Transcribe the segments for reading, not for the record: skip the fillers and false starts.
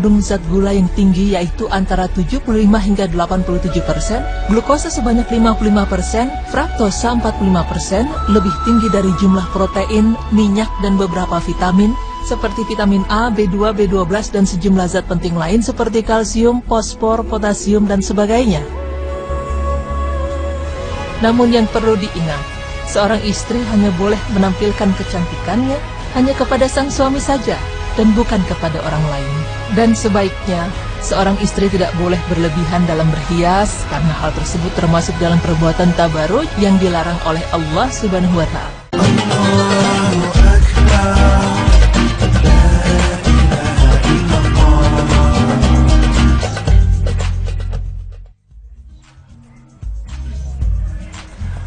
mengandung zat gula yang tinggi yaitu antara 75 hingga 87%, glukosa sebanyak 55%, fruktosa 45%, lebih tinggi dari jumlah protein, minyak, dan beberapa vitamin, seperti vitamin A, B2, B12, dan sejumlah zat penting lain seperti kalsium, fosfor, potasium, dan sebagainya. Namun yang perlu diingat, seorang istri hanya boleh menampilkan kecantikannya hanya kepada sang suami saja, dan bukan kepada orang lain. Dan sebaiknya, seorang istri tidak boleh berlebihan dalam berhias, karena hal tersebut termasuk dalam perbuatan tabarruj yang dilarang oleh Allah Subhanahu wa Ta'ala.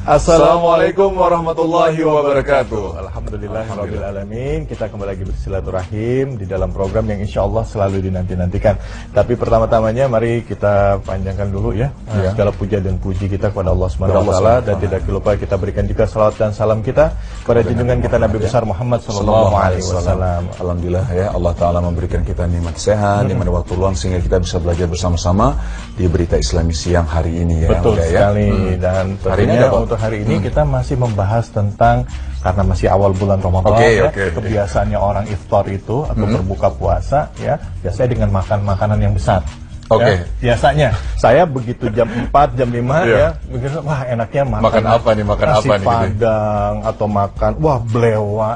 Assalamualaikum warahmatullahi wabarakatuh. Alhamdulillahirabbil alamin. Kita kembali lagi bersilaturahim di dalam program yang insya Allah selalu dinanti-nantikan. Tapi pertama-tamanya mari kita panjangkan dulu ya segala puja dan puji kita kepada Allah Subhanahu wa taala, dan tidak lupa kita berikan juga salawat dan salam kita pada junjungan kita Nabi besar Muhammad sallallahu alaihi wasallam. Alhamdulillah ya, Allah taala memberikan kita nikmat sehat, nikmat waktu luang sehingga kita bisa belajar bersama-sama di Berita Islami siang hari ini ya. Betul sekali. Dan tentunya untuk hari ini kita masih membahas tentang, karena masih awal bulan Ramadan kebiasaannya orang iftar itu atau berbuka puasa ya, biasanya dengan makan makanan yang besar. Ya, biasanya saya begitu jam 4, jam 5 ya, begitu wah enaknya makan apa nih, nasi padang atau makan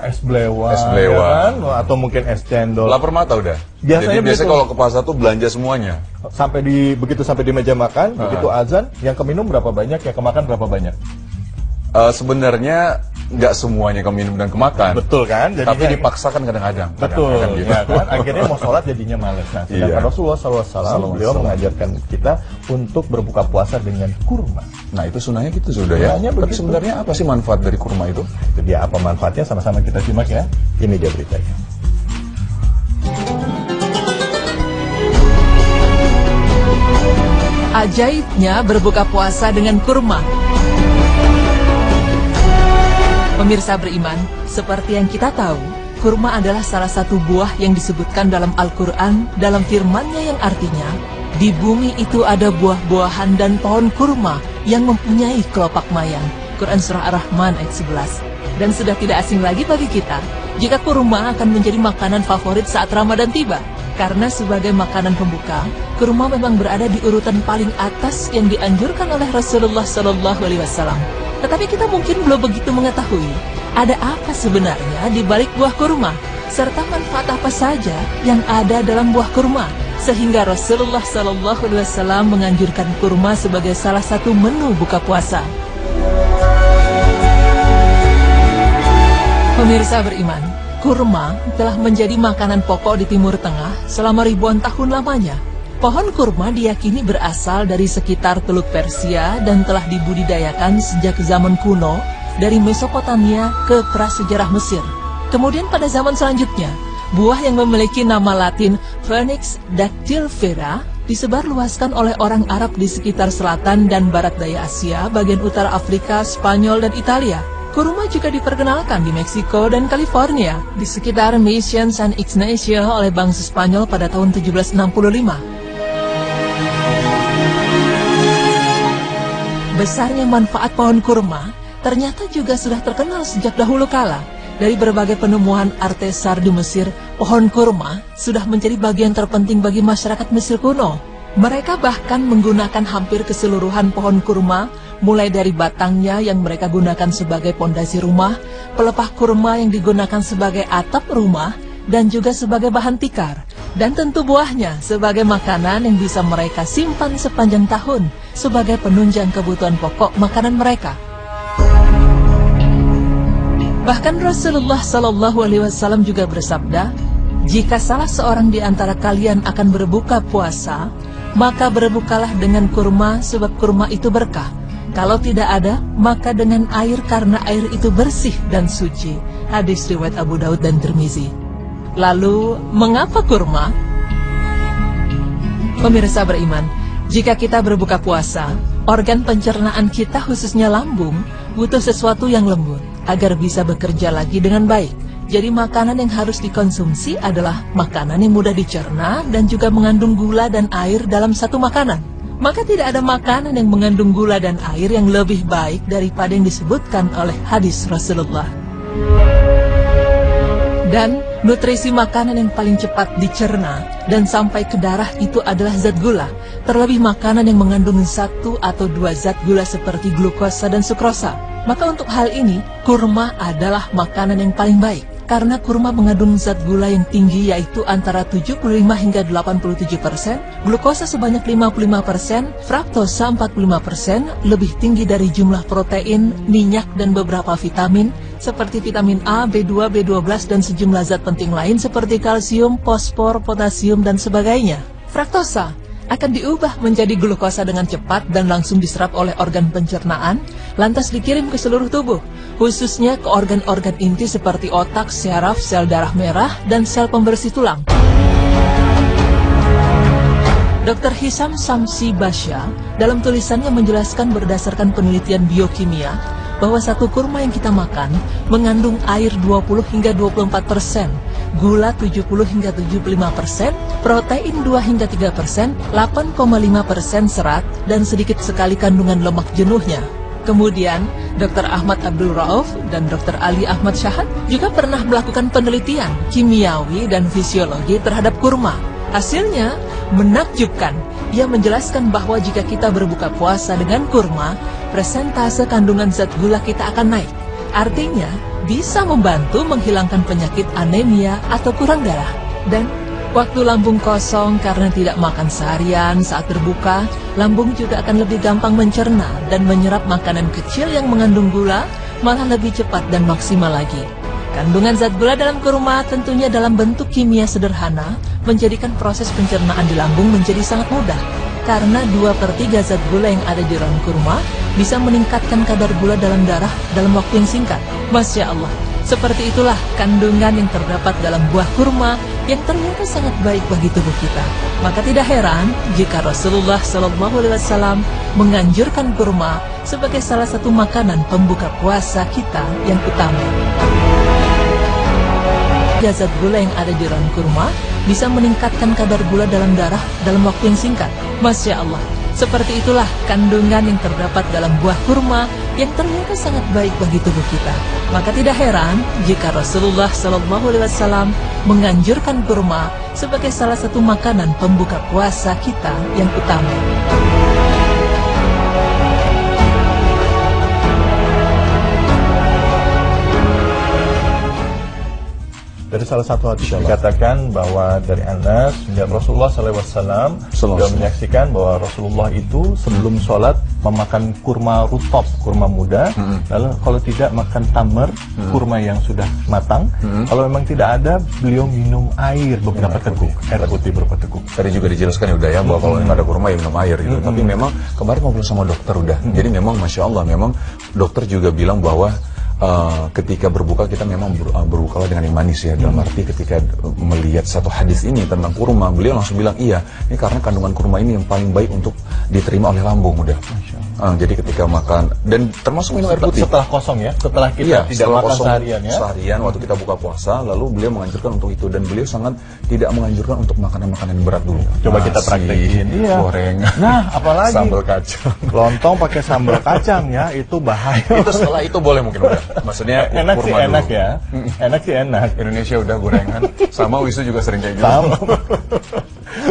es blewa ya kan? Atau mungkin es cendol. Lapar mata udah. Biasanya kalau ke pasar tuh belanja semuanya. Begitu sampai di meja makan, begitu azan, yang keminum berapa banyak, yang kemakan berapa banyak? Sebenarnya nggak semuanya keminum dan kemakan. Betul kan? Jadinya, tapi dipaksakan kadang-kadang. Betul, gitu. Ya kan? Akhirnya mau sholat jadinya males. Nah, sedangkan Rasulullah SAW beliau mengajarkan kita untuk berbuka puasa dengan kurma. Nah, itu sunnahnya gitu sudah ya. Tapi sebenarnya apa sih manfaat dari kurma itu? Itu dia, apa manfaatnya, sama-sama kita simak ya. Ini dia beritanya. Ajaibnya berbuka puasa dengan kurma. Pemirsa beriman, seperti yang kita tahu, kurma adalah salah satu buah yang disebutkan dalam Al-Quran dalam firman-Nya yang artinya, di bumi itu ada buah-buahan dan pohon kurma yang mempunyai kelopak mayang. Quran Surah Ar-Rahman ayat 11. Dan sudah tidak asing lagi bagi kita, jika kurma akan menjadi makanan favorit saat Ramadan tiba. Karena sebagai makanan pembuka, kurma memang berada di urutan paling atas yang dianjurkan oleh Rasulullah SAW. Tetapi kita mungkin belum begitu mengetahui ada apa sebenarnya di balik buah kurma, serta manfaat apa saja yang ada dalam buah kurma, sehingga Rasulullah SAW menganjurkan kurma sebagai salah satu menu buka puasa. Pemirsa beriman, kurma telah menjadi makanan pokok di Timur Tengah selama ribuan tahun lamanya. Pohon kurma diyakini berasal dari sekitar Teluk Persia dan telah dibudidayakan sejak zaman kuno dari Mesopotamia ke prasejarah Mesir. Kemudian pada zaman selanjutnya, buah yang memiliki nama Latin Phoenix dactylifera disebarluaskan oleh orang Arab di sekitar selatan dan barat daya Asia, bagian utara Afrika, Spanyol, dan Italia. Kurma juga diperkenalkan di Meksiko dan California di sekitar Mission San Ignacio oleh bangsa Spanyol pada tahun 1765. Besarnya manfaat pohon kurma ternyata juga sudah terkenal sejak dahulu kala. Dari berbagai penemuan artesar di Mesir, pohon kurma sudah menjadi bagian terpenting bagi masyarakat Mesir kuno. Mereka bahkan menggunakan hampir keseluruhan pohon kurma, mulai dari batangnya yang mereka gunakan sebagai pondasi rumah, pelepah kurma yang digunakan sebagai atap rumah, dan juga sebagai bahan tikar. Dan tentu buahnya sebagai makanan yang bisa mereka simpan sepanjang tahun sebagai penunjang kebutuhan pokok makanan mereka. Bahkan Rasulullah SAW juga bersabda, jika salah seorang di antara kalian akan berbuka puasa, maka berbukalah dengan kurma sebab kurma itu berkah. Kalau tidak ada, maka dengan air karena air itu bersih dan suci. Hadis riwayat Abu Daud dan Tirmizi. Lalu, mengapa kurma? Pemirsa beriman, jika kita berbuka puasa, organ pencernaan kita khususnya lambung butuh sesuatu yang lembut agar bisa bekerja lagi dengan baik. Jadi makanan yang harus dikonsumsi adalah makanan yang mudah dicerna dan juga mengandung gula dan air dalam satu makanan. Maka tidak ada makanan yang mengandung gula dan air yang lebih baik daripada yang disebutkan oleh hadis Rasulullah. Dan nutrisi makanan yang paling cepat dicerna dan sampai ke darah itu adalah zat gula. Terlebih makanan yang mengandung 1 atau 2 zat gula seperti glukosa dan sukrosa. Maka untuk hal ini, kurma adalah makanan yang paling baik. Karena kurma mengandung zat gula yang tinggi yaitu antara 75 hingga 87%, glukosa sebanyak 55%, fruktosa 45%, lebih tinggi dari jumlah protein, minyak, dan beberapa vitamin, seperti vitamin A, B2, B12, dan sejumlah zat penting lain seperti kalsium, fosfor, potasium, dan sebagainya. Fruktosa akan diubah menjadi glukosa dengan cepat dan langsung diserap oleh organ pencernaan, lantas dikirim ke seluruh tubuh, khususnya ke organ-organ inti seperti otak, syaraf, sel darah merah, dan sel pembersih tulang. Dr. Hisam Samsi Basya dalam tulisannya menjelaskan berdasarkan penelitian biokimia bahwa satu kurma yang kita makan mengandung air 20 hingga 24%, gula 70 hingga 75%, protein 2 hingga 3%, 8,5% serat, dan sedikit sekali kandungan lemak jenuhnya. Kemudian, Dr. Ahmad Abdul Rauf dan Dr. Ali Ahmad Syahad juga pernah melakukan penelitian kimiawi dan fisiologi terhadap kurma. Hasilnya menakjubkan. Ia menjelaskan bahwa jika kita berbuka puasa dengan kurma, persentase kandungan zat gula kita akan naik. Artinya, bisa membantu menghilangkan penyakit anemia atau kurang darah. Dan waktu lambung kosong karena tidak makan seharian saat berbuka, lambung juga akan lebih gampang mencerna dan menyerap makanan kecil yang mengandung gula, malah lebih cepat dan maksimal lagi. Kandungan zat gula dalam kurma tentunya dalam bentuk kimia sederhana, menjadikan proses pencernaan di lambung menjadi sangat mudah. Karena 2/3 zat gula yang ada di dalam kurma bisa meningkatkan kadar gula dalam darah dalam waktu yang singkat. Masya Allah, seperti itulah kandungan yang terdapat dalam buah kurma yang ternyata sangat baik bagi tubuh kita. Maka tidak heran jika Rasulullah SAW menganjurkan kurma sebagai salah satu makanan pembuka puasa kita yang utama. Zat gula yang ada di dalam kurma bisa meningkatkan kadar gula dalam darah dalam waktu yang singkat. Masya Allah, seperti itulah kandungan yang terdapat dalam buah kurma yang ternyata sangat baik bagi tubuh kita. Maka tidak heran jika Rasulullah SAW menganjurkan kurma sebagai salah satu makanan pembuka puasa kita yang utama. Dari salah satu hadis dikatakan bahwa dari Anas, Rasulullah SAW sudah menyaksikan bahwa Rasulullah itu sebelum sholat memakan kurma rutop, kurma muda, lalu kalau tidak makan tamar, kurma yang sudah matang, kalau memang tidak ada, beliau minum air beberapa teguk, air putih beberapa teguk. Tadi juga dijelaskan ya udah ya, bahwa kalau memang ada kurma ya minum air gitu. Tapi memang kemarin ngobrol sama dokter udah, jadi memang Masya Allah, memang dokter juga bilang bahwa ketika berbuka kita memang berbukalah dengan yang manis ya. Dalam arti ketika melihat satu hadis ini tentang kurma, beliau langsung bilang iya, ini karena kandungan kurma ini yang paling baik untuk diterima oleh lambung udah. Jadi ketika makan dan termasuk minum air putih setelah kosong ya, setelah kita tidak makan seharian ya. Seharian waktu kita buka puasa, lalu beliau menganjurkan untuk itu dan beliau sangat tidak menganjurkan untuk makanan-makanan berat dulu. Coba kita praktekin. Gorengan. Nah, apalagi sambal kacang. Lontong pakai sambal kacang ya, itu bahaya. Itu setelah itu boleh mungkin udah. Maksudnya enak sih enak dulu. Ya. Enak sih enak. Indonesia udah gorengan. Sama Wisu juga sering kayak gitu. Sama.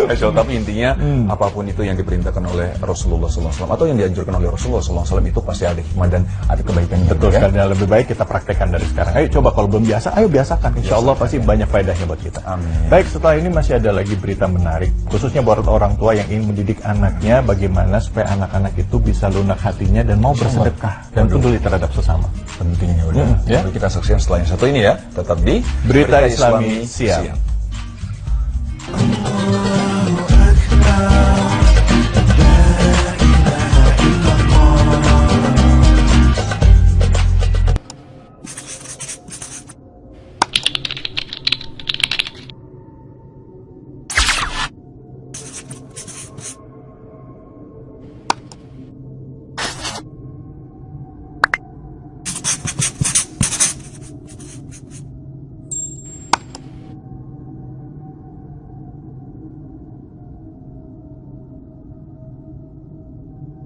Tapi intinya apapun itu yang diperintahkan oleh Rasulullah SAW atau yang dianjurkan oleh Rasulullah SAW itu pasti ada hikmah dan ada kebaikan. Betul sekali. Ya? Lebih baik kita praktekkan dari sekarang. Ayo coba kalau belum biasa, ayo biasakan. Insya Allah pasti banyak faedahnya buat kita. Amin. Baik, setelah ini masih ada lagi berita menarik, khususnya buat orang tua yang ingin mendidik anaknya, bagaimana supaya anak-anak itu bisa lunak hatinya dan mau bersedekah dan peduli terhadap sesama. Pentingnya udah. Ya. Kita saksikan setelah yang satu ini ya. Tetap di Berita Islami Siang.